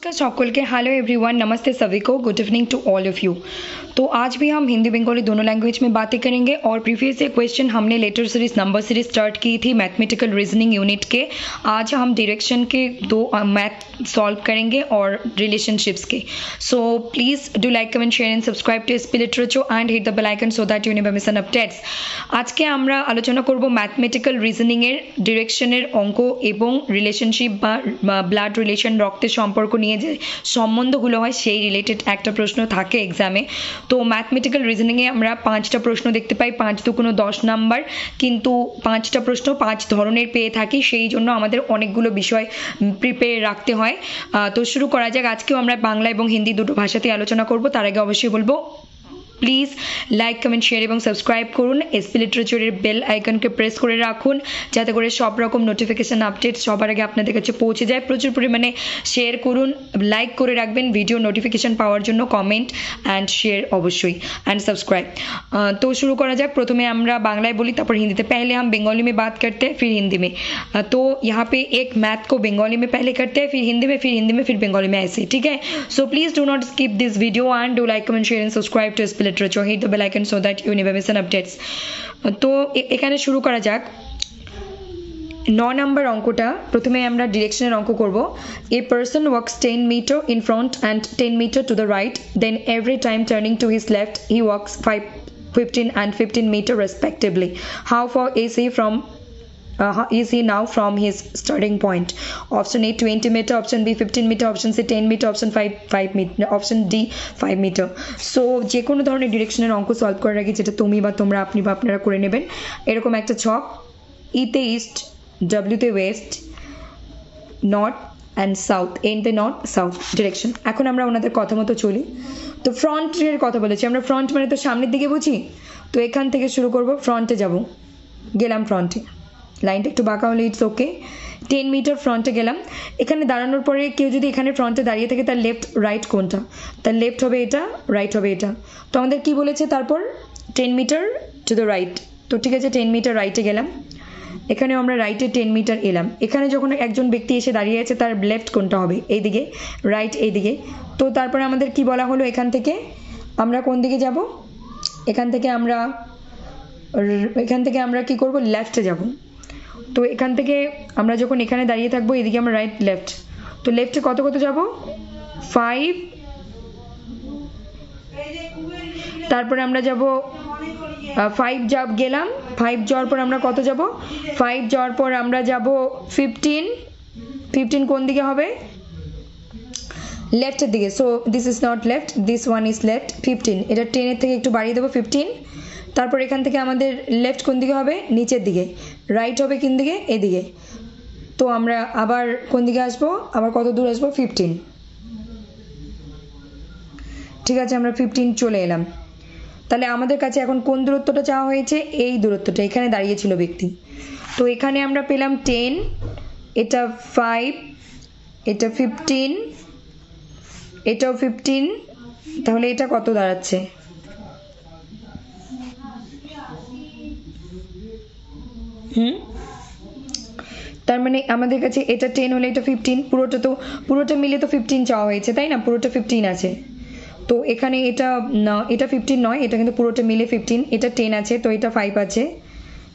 सकल के hello everyone, नमस्ते सभी को, good evening to all of you. तो आज भी हम हिंदी बंगाली दोनों लैंग्वेज में बातें करेंगे और प्रीवियस ये क्वेश्चन हमने letter series number series start की थी मैथमेटिकल रीजनिंग यूनिट के। आज हम डायरेक्शन के दो मैथ सॉल्व करेंगे और रिलेशनशिप्स के। So please do like comment share and subscribe to SP literature and hit the bell icon so that you never miss an updates. आज के আমরা আলোচনা করব ম্যাথমেটিক্যাল রিজনিং এর ডিরেকশনের অঙ্ক এবং রিলেশনশিপ বা ব্লাড রিলেশন রক্তের সম্পর্ক নিয়ে যে সম্বন্ধগুলো হয় সেই রিলেটেড একটা প্রশ্ন থাকে এক্সামে। তো ম্যাথমেটিক্যাল রিজনিং এ আমরা 5টা প্রশ্ন দেখতে পাই, 5 দুগুণ 10 নাম্বার, কিন্তু 5টা প্রশ্ন 5 ধরনের পেয়ে থাকি, সেই জন্য আমাদের অনেকগুলো বিষয় প্রিপেয়ার রাখতে হয়। তো শুরু করা যাক। আজকেও আমরা বাংলা এবং হিন্দি দুটো ভাষাতেই আলোচনা করব। তার আগে অবশ্যই বলবো প্লিজ লাইক কমেন্ট শেয়ার এবং সাবস্ক্রাইব করুন। এসপি লিটারেচারের বেল আইকনকে প্রেস করে রাখুন যাতে করে সব রকম নোটিফিকেশন আপডেট সবার আগে আপনাদের কাছে পৌঁছে যায়। প্রচুর পরিমাণে শেয়ার করুন, লাইক করে রাখবেন ভিডিও নোটিফিকেশন পাওয়ার জন্য, কমেंट एंड शेयर अवश्य एंड सब्सक्राइब। तो शुरू करा जाए। प्रथमे আমরা বাংলায় বলি, তারপর হিন্দিতে। पहले हम बंगाली में बात करते हैं, फिर हिंदी में। तो यहाँ पे एक मैथ को बंगाली में पहले करते हैं, फिर हिंदी में, फिर हिंदी में, फिर बंगाली में, ऐसे, ठीक है। So please do not skip this video and do like comment share and subscribe to SP literature, hit the bell icon so that you never miss an updates. तो এখানে শুরু করা যাক। 9 নম্বর অঙ্কটা প্রথমে আমরা ডিরেকশনের অঙ্ক করব। A person walks 10 metre in front and 10 metre to the right, then every time turning to his left he walks 15 and 15 meter respectively. How far is he now from his starting point? Option A 20 meter, option B 15 meter, option C 10 meter, option 5 meter, option D 5 meter. So যে কোনো ধরনের ডিরেকশনের অঙ্ক solve করার আগে যেটা তুমি বা তোমরা আপনি বা আপনারা করে নেবেন, এরকম একটা ছক। ইতে ইস্ট, ডব্লিউতে ওয়েস্ট, নর্থ অ্যান্ড সাউথ, এনতে নর্থ সাউথ ডিরেকশন। এখন আমরা ওনাদের কথা মতো চলি। তো ফ্রন্টের কথা বলেছি আমরা, ফ্রন্ট মানে তো সামনের দিকে বুঝি। তো এখান থেকে শুরু করব, ফ্রন্টে যাব, গেলাম ফ্রন্টে, লাইনটা একটু বাঁকা হলে ইটস ওকে। 10 মিটার ফ্রন্টে গেলাম। এখানে দাঁড়ানোর পরে কেউ যদি এখানে ফ্রন্টে দাঁড়িয়ে থাকে তার লেফট রাইট কোনটা? তার লেফট হবে এটা, রাইট হবে এটা। তো আমাদের কি বলেছে তারপর? 10 মিটার টু দ্য রাইট। তো ঠিক আছে, 10 মিটার রাইটে গেলাম। এখানেও আমরা রাইটে 10 মিটার এলাম। এখানে যখন একজন ব্যক্তি এসে দাঁড়িয়ে আছে তার লেফট কোনটা হবে? এইদিকে, রাইট এইদিকে। তো তারপরে আমাদের কি বলা হলো, এখান থেকে আমরা কোন দিকে যাব? এখান থেকে আমরা কি করব? লেফটে যাব। তো এখান থেকে আমরা যখন এখানে দাঁড়িয়ে থাকবো, এদিকে আমরা রাইট লেফট। তো লেফটে কত যাব? 5। তারপরে আমরা যাব 5 গেলাম। 5 যাওয়ার পর আমরা কত যাব? 5 যাওয়ার পর আমরা যাব 15। 15 কোন দিকে হবে? লেফটের দিকে। So this is not left, this one is left. 15, এটা 10 এর থেকে একটু বাড়িয়ে দেবো, 15। তারপর এখান থেকে আমাদের লেফট কোন দিকে হবে? নিচের দিকে। রাইট হবে কোন দিকে? এদিকে। তো আমরা আবার কোন দিকে আসবো? আবার কত দূর আসবো? 15। ঠিক আছে, আমরা 15 চলে এলাম। তাহলে আমাদের কাছে এখন কোন দূরত্বটা চাওয়া হয়েছে? এই দূরত্বটা, এখানে দাঁড়িয়েছিল ব্যক্তি। তো এখানে আমরা পেলাম 10, এটা 5, এটা 15, এটাও 15। তাহলে এটা কত দাঁড়াচ্ছে? তার মানে আমাদের কাছে এটা 10 হলে এটা 15, পুরোটা মিলে তো 15 চাওয়া হয়েছে, তাই না? পুরোটা 15 আছে। তো এখানে এটা 15 নয়, এটা কিন্তু পুরোটা মিলে 15। এটা 10 আছে, তো এটা 5 আছে।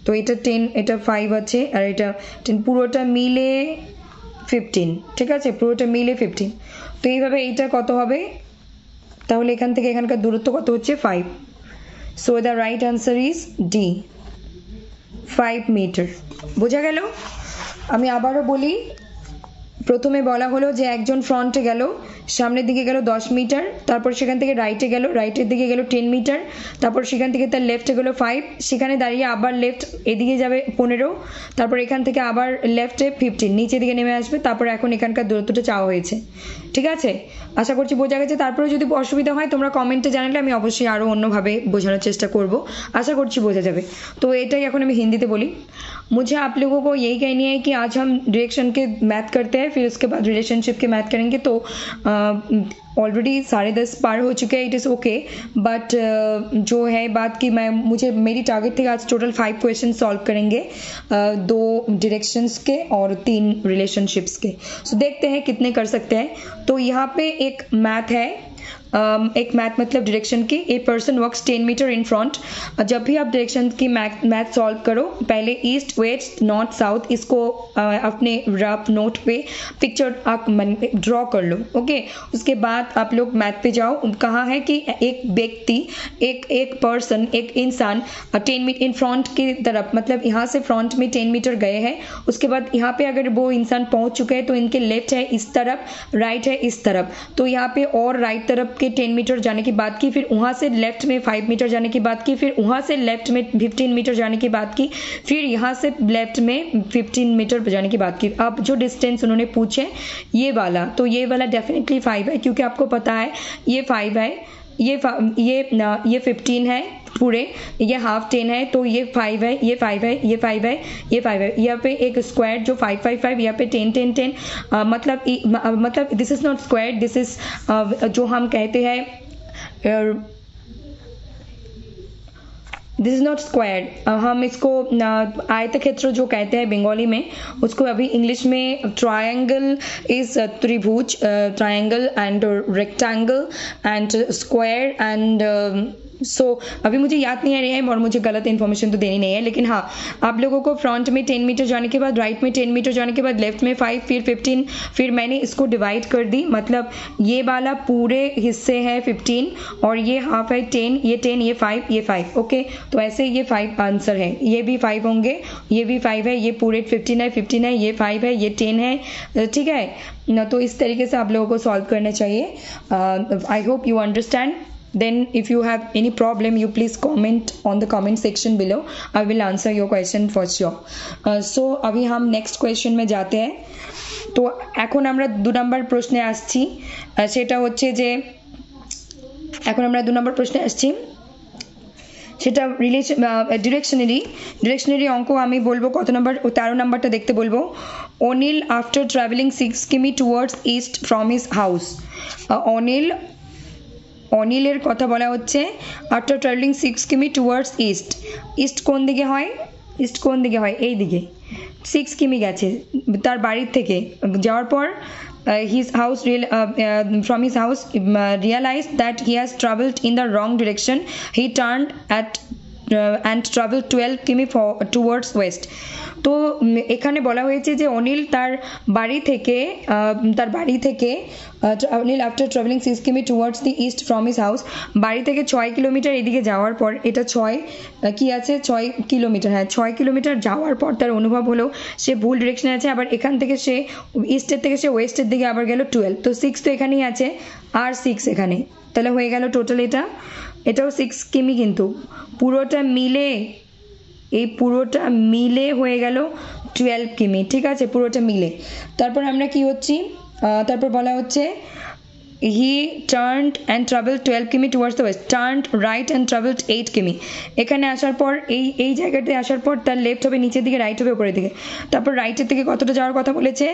তো এটা 10, এটা 5 আছে, আর এটা 10, পুরোটা মিলে 15। ঠিক আছে, পুরোটা মিলে 15। তো এইভাবে এইটা কত হবে? তাহলে এখান থেকে এখানকার দূরত্ব কত হচ্ছে? 5। So the right answer is D, 5 metre. বোঝা গেল? আমি আবারও বলি। প্রথমে বলা হলো যে একজন ফ্রন্টে গেল, সামনের দিকে গেল 10 মিটার, তারপর সেখান থেকে রাইটে গেল, রাইটের দিকে গেল 10 মিটার, তারপর সেখান থেকে তার লেফটে গেল 5, সেখানে দাঁড়িয়ে আবার লেফট এদিকে যাবে 15, তারপর এখান থেকে আবার লেফটে 15, নিচে দিকে নেমে আসবে। তারপর এখন এখানকার দূরত্বটা চাওয়া হয়েছে। ঠিক আছে, আশা করছি বোঝা গেছে। তারপরে যদি অসুবিধা হয় তোমরা কমেন্টে জানালে আমি অবশ্যই আরও অন্যভাবে বোঝানোর চেষ্টা করব। আশা করছি বোঝা যাবে। তো এটাই এখন আমি হিন্দিতে বলি। मुझे आप लोगों को यही कहनी है कि आज हम डायरेक्शन के मैथ करते हैं, फिर उसके बाद रिलेशनशिप के मैथ करेंगे। तो ऑलरेडी 10:30 पार हो चुके हैं, इट इज़ ओके, बट जो है बात की मुझे मेरी टारगेट थी आज टोटल 5 क्वेश्चन सॉल्व करेंगे, 2 डायरेक्शंस के और 3 रिलेशनशिप्स के। सो देखते हैं कितने कर सकते हैं। तो यहाँ पे एक मैथ है, एक मैथ मतलब डायरेक्शन की। A person walks 10 metre in front. जब भी आप डायरेक्शन की मैथ सॉल्व करो, पहले ईस्ट वेस्ट नॉर्थ साउथ इसको अपने रफ नोट पे पिक्चर आप ड्रॉ कर लो, ओके। उसके बाद आप लोग मैथ पे जाओ। कहा है कि एक व्यक्ति, एक पर्सन, एक इंसान 10 मीटर इन फ्रंट की तरफ, मतलब यहाँ से फ्रंट में 10 मीटर गए हैं। उसके बाद यहाँ पे अगर वो इंसान पहुंच चुके हैं तो इनके लेफ्ट है इस तरफ, राइट है इस तरफ। तो यहाँ पे और राइट तरफ 10 मीटर जाने की बात की, फिर वहां से लेफ्ट में 5 मीटर जाने की बात की, फिर वहां से लेफ्ट में 15 मीटर जाने की बात की, फिर यहाँ से लेफ्ट में 15 मीटर जाने की बात की। अब जो डिस्टेंस उन्होंने पूछे ये वाला, तो ये वाला डेफिनेटली 5 है, क्योंकि आपको पता है ये 5 है, ये 15 है पूरे, ये हाफ 10 है, तो ये 5 है, ये 5 है, ये 5 है, ये 5 है। यहाँ पे एक स्क्वायर जो 5 5 5, यहाँ पे 10 10 10, मतलब this is not square, this is जो हम कहते हैं दिस इज नॉट स्क्वायर, हम इसको आयतक्षेत्र जो कहते हैं बंगाली में, उसको अभी इंग्लिश में ट्रायंगल इज त्रिभुज, triangle and rectangle and square and so अभी मुझे याद नहीं आ रही है और मुझे गलत इन्फॉर्मेशन तो देनी नहीं है, लेकिन हाँ, आप लोगों को फ्रंट में 10 मीटर जाने के बाद, राइट में 10 मीटर जाने के बाद, लेफ्ट में 5, फिर 15, फिर मैंने इसको डिवाइड कर दी, मतलब ये वाला पूरे हिस्से है 15 और ये हाफ है 10, ये 10, ये 5, ये 5, ओके। तो ऐसे ये 5 आंसर है, ये भी 5 होंगे, ये भी 5 है, ये पूरे 15 है, 15 है, ये 5 है, ये 10 है, ठीक है ना। तो इस तरीके से आप लोगों को सॉल्व करना चाहिए। I hope you understand. Then if you have any problem, you please comment on the comment section below. I will answer your question for sure. So अभी हम next question में जाते हैं। तो এখন আমরা 2 নম্বর প্রশ্নে আসছি, সেটা হচ্ছে যে এখন আমরা 2 নম্বর প্রশ্নে আসছি, সেটা ডিরেকশনারি অঙ্ক। আমি বলবো কত নম্বর, 13 নম্বরটা দেখতে বলবো। অনিল আফটার ট্রাভেলিং 6 কিমি towards east from his house. অনিলের কথা বলা হচ্ছে আফটার ট্রাভেলিং 6 কিমি টুয়ার্ডস ইস্ট। ইস্ট কোন দিকে হয়? ইস্ট কোন দিকে হয়? এই দিকে। 6 কিমি গেছে তার বাড়ির থেকে, যাওয়ার পর his house from his house realized that he has traveled in the wrong direction. He turned and traveled 12 কিমি towards west. তো এখানে বলা হয়েছে যে অনিল তার বাড়ি থেকে অনিল আফটার ট্রাভেলিং 6 কিমি towards the east from his house, বাড়ি থেকে 6 কিলোমিটার এদিকে যাওয়ার পর, এটা 6 কি আছে 6 কিলোমিটার, হ্যাঁ 6 কিলোমিটার যাওয়ার পর তার অনুভব হলো সে ভুল ডিরেকশনে আছে। আবার এখান থেকে সে ইস্টের থেকে সে ওয়েস্টের দিকে আবার গেল 12, তো 6 তো এখানেই আছে আর 6 এখানে, তাহলে হয়ে গেল টোটাল এটাও 6 কিমি, কিন্তু পুরোটা মিলে হয়ে গেল 12 কিমি, ঠিক আছে, পুরোটা মিলে। তারপর আমরা কি হচ্ছি, তারপর বলা হচ্ছে হি টার্নড অ্যান্ড ট্রাভেলড 12 কিমি towards the West, turned right and travelled 8 কিমি। এখানে আসার পর এই জায়গাতে আসার পর তার লেফট হবে নিচের দিকে, রাইট হবে উপরের দিকে। তারপর রাইটের থেকে কতটা যাওয়ার কথা বলেছে?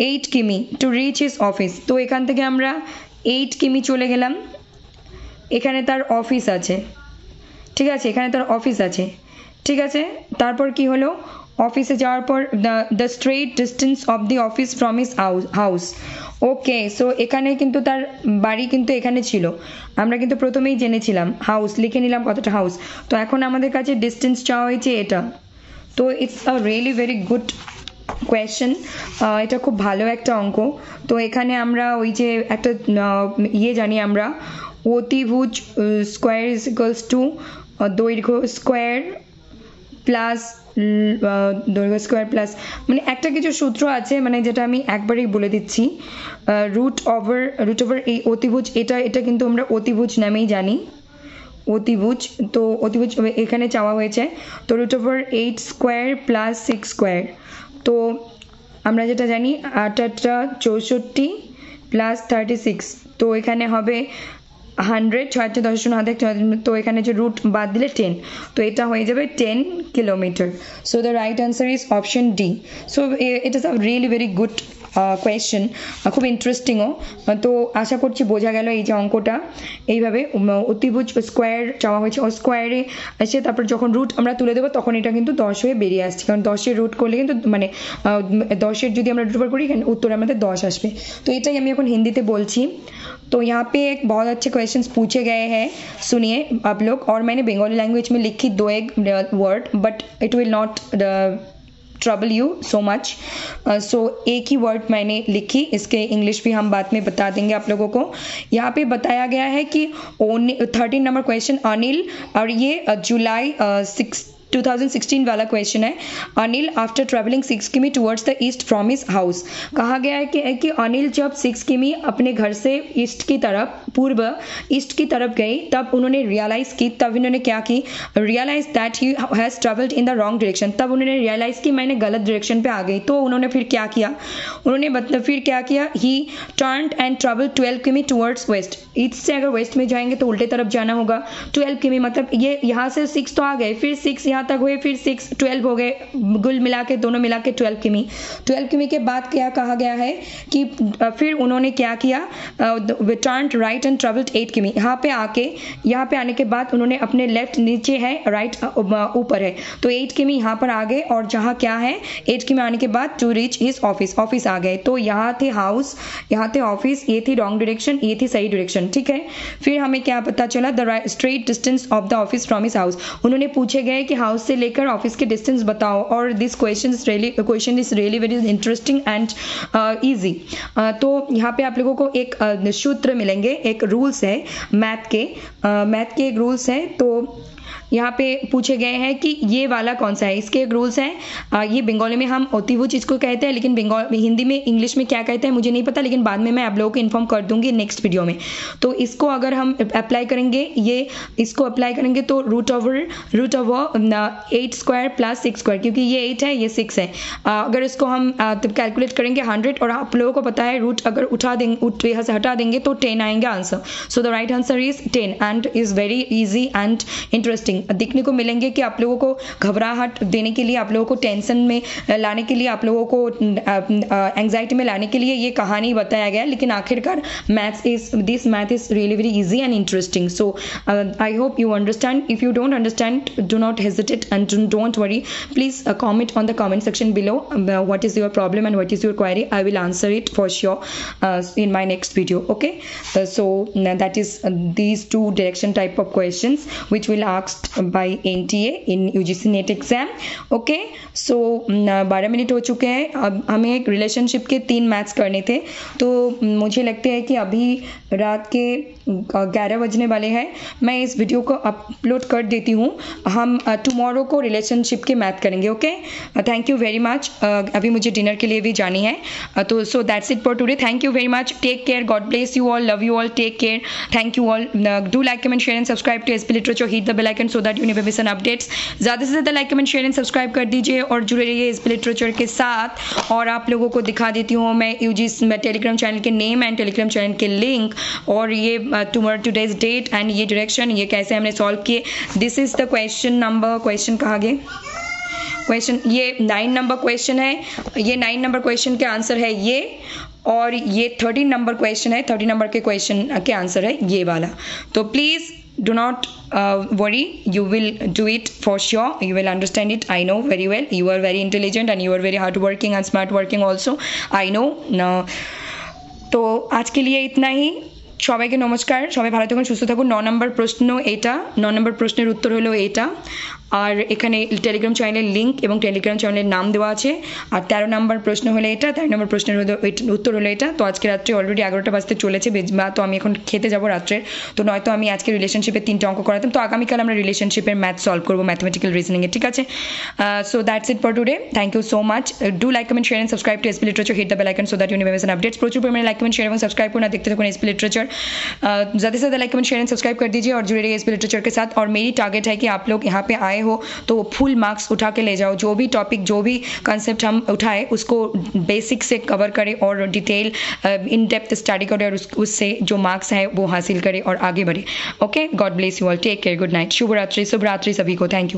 8 কিমি টু রিচ হিজ অফিস। তো এখান থেকে আমরা 8 কিমি চলে গেলাম, এখানে তার অফিস আছে, ঠিক আছে, এখানে তার অফিস আছে, ঠিক আছে। তারপর কি হলো, অফিসে যাওয়ার পর the straight distance of the office from his house, okay. So এখানে কিন্তু তার বাড়ি কিন্তু এখানে ছিল, আমরা কিন্তু প্রথমেই জেনেছিলাম, হাউস লিখে নিলাম কতটা হাউস। তো এখন আমাদের কাছে ডিস্টেন্স চাওয়া হয়েছে এটা, তো it's a really very good question, এটা খুব ভালো একটা অঙ্ক। তো এখানে আমরা ওই যে একটা জানি আমরা, অতিভুজ স্কোয়ার ইজ ইকুয়ালস টু দৈর্ঘ্য স্কোয়ার প্লাস দৈর্ঘ্য স্কোয়ার প্লাস, মানে একটা কিছু সূত্র আছে, মানে যেটা আমি একবারেই বলে দিচ্ছি, রুট ওভার এই অতিভুজ, এটা কিন্তু আমরা অতিভুজ নামেই জানি, অতিভুজ। তো অতিভুজ এখানে চাওয়া হয়েছে, তো root over 8 square plus 6 square. তো আমরা যেটা জানি 8 64 প্লাস 36, তো এখানে হবে 100, 6 10 হাতে, তো এখানে যে রুট বাদ দিলে 10, তো এটা হয়ে যাবে 10 kilometre. So the right answer is option D. So it is a really very good question খুব ইন্টারেস্টিং তো আশা করছি বোঝা গেল এই যে অঙ্কটা এইভাবে অতিভুজ স্কোয়ার চাওয়া হয়েছে ও স্কোয়ারে এসে তারপর যখন রুট আমরা তুলে দেবো তখন এটা কিন্তু 10 হয়ে বেরিয়ে আসছে কারণ 10-এর রুট করলে কিন্তু মানে 10-এর যদি আমরা রুট করি এখানে উত্তরে আমাদের 10 আসবে তো এটাই আমি এখন হিন্দিতে বলছি तो यहाँ पे एक बहुत अच्छे क्वेश्चंस पूछे गए हैं सुनिए आप लोग और मैंने बंगाली लैंग्वेज में लिखी 2 एक word but it will not trouble you so much so एक ही वर्ड मैंने लिखी इसके इंग्लिश भी हम बाद में बता देंगे आप लोगों को यहाँ पे बताया गया है कि 13 नंबर क्वेश्चन अनिल और ये जुलाई 2016 वाला क्वेश्चन है अनिल आफ्टर ट्रेवलिंग 6 किमी towards the east from his house कहा गया है कि अनिल जब 6 किमी अपने घर से ईस्ट की तरफ पूर्व ईस्ट की तरफ गई तब उन्होंने रियलाइज की तब इन्होंने क्या की realise that he has travelled in the wrong direction तब उन्होंने रियलाइज की मैंने गलत डायरेक्शन पे आ गई तो उन्होंने फिर क्या किया उन्होंने फिर क्या किया ही टर्न्ड एंड ट्रेवल्ड 12 किमी टुवर्ड्स वेस्ट ईस्ट से अगर वेस्ट में जाएंगे तो उल्टे तरफ जाना होगा 12 किमी मतलब ये यहाँ से 6 तो आ गए फिर 6 यहाँ तक हुए फिर 6 12 हो गए गुल मिला के दोनों मिला के 12 किमी के बाद क्या कहा गया है कि फिर उन्होंने क्या किया टर्न्ड राइट एंड ट्रेवल्ड 8 किमी यहाँ पे आने के बाद उन्होंने अपने लेफ्ट नीचे है राइट ऊपर है तो 8 किमी यहाँ पर आ गए और जहाँ क्या है 8 किमी आने के बाद टू रीच हिज ऑफिस आ गए तो यहाँ थे हाउस यहाँ थे ऑफिस ये थी रॉन्ग डायरेक्शन ये थी सही डायरेक्शन ठीक है फिर हमें क्या पता चला the straight distance of the office from his house उन्होंने पूछे गए कि हाउस से लेकर ऑफिस के डिस्टेंस बताओ और this question is really very interesting and easy तो यहाँ पे आप लोगों को एक सूत्र मिलेंगे एक रूल्स है मैथ के एक रूल्स है तो यहाँ पे पूछे गए हैं कि ये वाला कौन सा है इसके एक रूल्स हैं ये बंगाली में हम अतिभुज इसको कहते हैं लेकिन हिंदी में इंग्लिश में क्या कहते हैं मुझे नहीं पता लेकिन बाद में मैं आप लोगों को इन्फॉर्म कर दूंगी नेक्स्ट वीडियो में तो इसको अगर हम अप्लाई करेंगे इसको अप्लाई करेंगे तो root over 8 square plus 6 square क्योंकि ये 8 है ये 6 है अगर इसको हम कैलकुलेट करेंगे 100 और आप लोगों को पता है रूट अगर उठा देंगे यहाँ से हटा देंगे तो 10 आएंगे answer so the right answer is 10 and is very easy and interesting दिखने को मिलेंगे कि आप लोगों को घबराहट देने के लिए आप लोगों को टेंशन में लाने के लिए आप लोगों को एंजाइटी में लाने के लिए ये कहानी बताया गया लेकिन आखिरकार math is really very easy and interesting so I hope you understand if you don't understand do not hesitate and don't worry please comment on the comment section below what is your problem and what is your query I will answer it for sure in my next video okay so that is these two direction type of questions which will asked by NTA in UGC NET exam okay so 12 minute हो चुके हैं अब हमें एक relationship के 3 maths करने थे तो मुझे लगता है कि अभी रात के 11 बजने वाले हैं मैं इस वीडियो को अपलोड कर देती हूँ हम टुमारो को रिलेशनशिप के मैथ करेंगे okay thank you very much अभी मुझे डिनर के लिए भी जानी है तो so that's it for today thank you very much take care God bless you all love you all take care thank you all do like comment share and subscribe to SP literature hit the bell icon so that you never miss an updates ज़्यादा से ज़्यादा like comment share and subscribe कर दीजिए और जुड़े रहिए SP literature के साथ और आप लोगों को दिखा देती हूँ मैं यूजीसी टेलीग्राम चैनल के नेम एंड टेलीग्राम चैनल के लिंक और ये टुडेज डेट एंड ये डायरेक्शन ये कैसे हमने सॉल्व किए दिस इज द क्वेश्चन कहाँ गए क्वेश्चन ये 9 नंबर क्वेश्चन है ये 9 नंबर क्वेश्चन के आंसर है ये और ये 13 नंबर क्वेश्चन है 13 नंबर के क्वेश्चन के आंसर है ये वाला तो please do not worry you will do it for sure you will understand it I know very well you are very intelligent and you are very hard working and smart working also I know তো आज के लिए इतना ही সবাইকে নমস্কার সবাই ভালো থাকুন সুস্থ থাকুন 9 নম্বর প্রশ্ন এটা 9 নম্বর প্রশ্নের উত্তর হলো এটা আর এখানে টেলিগ্রাম চ্যানেলের লিংক এবং টেলিগ্রাম চ্যানেলের নাম দেওয়া আছে আর 13 নম্বর প্রশ্ন হলো এটা 13 নম্বর প্রশ্নের উত্তর হলো এটা তো আজকে রাত্রে অলরেডি 11টা বাজতে চলেছে তো আমি এখন খেতে যাব রাত্রে তো নয়তো আমি আজকে রিলেশনশিপের 3টে অঙ্ক করাতাম তো আগামীকাল আমরা রিলেশনশিপের ম্যাথ সলভ করব ম্যাথমেটিক্যাল রিজনিং এ ঠিক আছে so that's it for today thank you so much do like comment share and subscribe to SP literature hit the bell icon so that you never miss an updates প্রচুর পরিমাণে like comment share এবং subscribe করুন দেখতে থাকুন SP literature ज़्यादा से ज़्यादा like comment share and subscribe कर दीजिए और जुड़े रहिए एसपी लिटरेचर के साथ और मेरी टारगेट है कि आप लोग यहाँ पे आए हो तो फुल मार्क्स उठा के ले जाओ जो भी टॉपिक जो भी कंसेप्ट हम उठाए उसको बेसिक से कवर करें और डिटेल इन डेप्थ स्टडी करें और उससे जो मार्क्स है वो हासिल करें और आगे बढ़े okay God bless you all take care good night शुभ रात्रि सभी को थैंक यू